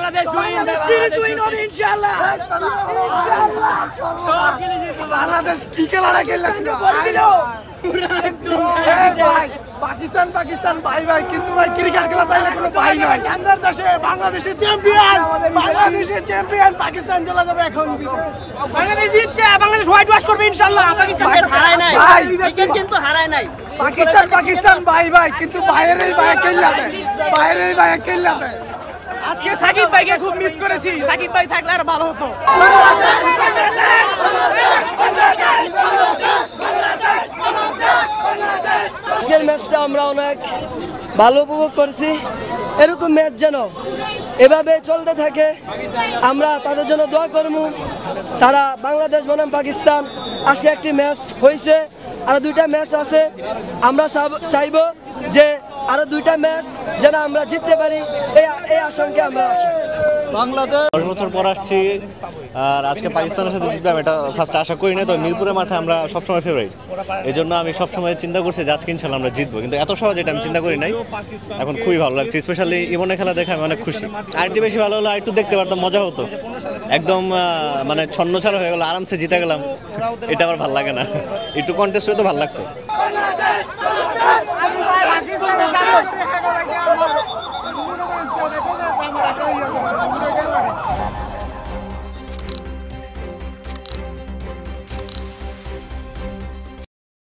Bangladesh series win হবে ইনশাআল্লাহ। বাংলাদেশ কি খেলাটা খেললাম পাকিস্তান পাকিস্তান ভাই ভাই, কিন্তু ভাই ক্রিকেট খেলা চাইলে কোনো ভাই নাই। বাংলাদেশের চ্যাম্পিয়ন, বাংলাদেশের চ্যাম্পিয়ন, পাকিস্তান চলে যাবে এখন। বাংলাদেশ জিতছে, বাংলাদেশ হোয়াইট ওয়াশ করবে ইনশাআল্লাহ। পাকিস্তানকে হারায় নাই, ভাই ক্রিকেট কিন্তু হারায় নাই। পাকিস্তান পাকিস্তান ভাই ভাই, কিন্তু বাইরেই ভাই খেললাতে, বাইরেই ভাই খেললাতে। আজকে সাকিব ভাইকে খুব মিস করেছি, সাকিব ভাই থাকলে আর ভালো হতো। আজকের ম্যাচটা আমরা অনেক ভালো উপভোগ করছি। এরকম ম্যাচ যেন এভাবে চলতে থাকে, আমরা তাদের জন্য দোয়া করব। তারা বাংলাদেশ বনাম পাকিস্তান, আজকে একটি ম্যাচ হয়েছে, আরো 2টা ম্যাচ আছে। আমরা চাইব যে আরো 2টা ম্যাচ যেন আমরা জিততে পারি, এই আশঙ্কা আমরা রাখি। বাংলাদেশ 10 বছর পর আসছি, আর আজকে পাকিস্তানের সাথে জিতবে আমি এটা ফার্স্ট আশা করি না। তো মিরপুরের মাঠে আমরা সবসময় ফেভারিট, এই জন্য আমি সবসময় চিন্তা করছি যে আজকে ইনশাল্লাহ আমরা জিতবো, কিন্তু এত সহজ এটা আমি চিন্তা করি নাই। এখন খুবই ভালো লাগছে, স্পেশালি ইমনের খেলা দেখে আমি অনেক খুশি। আরেকটু বেশি ভালো হলো, আরেকটু দেখতে পারতাম, মজা হতো। একদম মানে ছন্ন ছাড়া হয়ে গেল, আরামসে জিতে গেলাম, এটা আমার ভালো লাগে না। একটু কন্টেস্ট হতো ভালো লাগতো।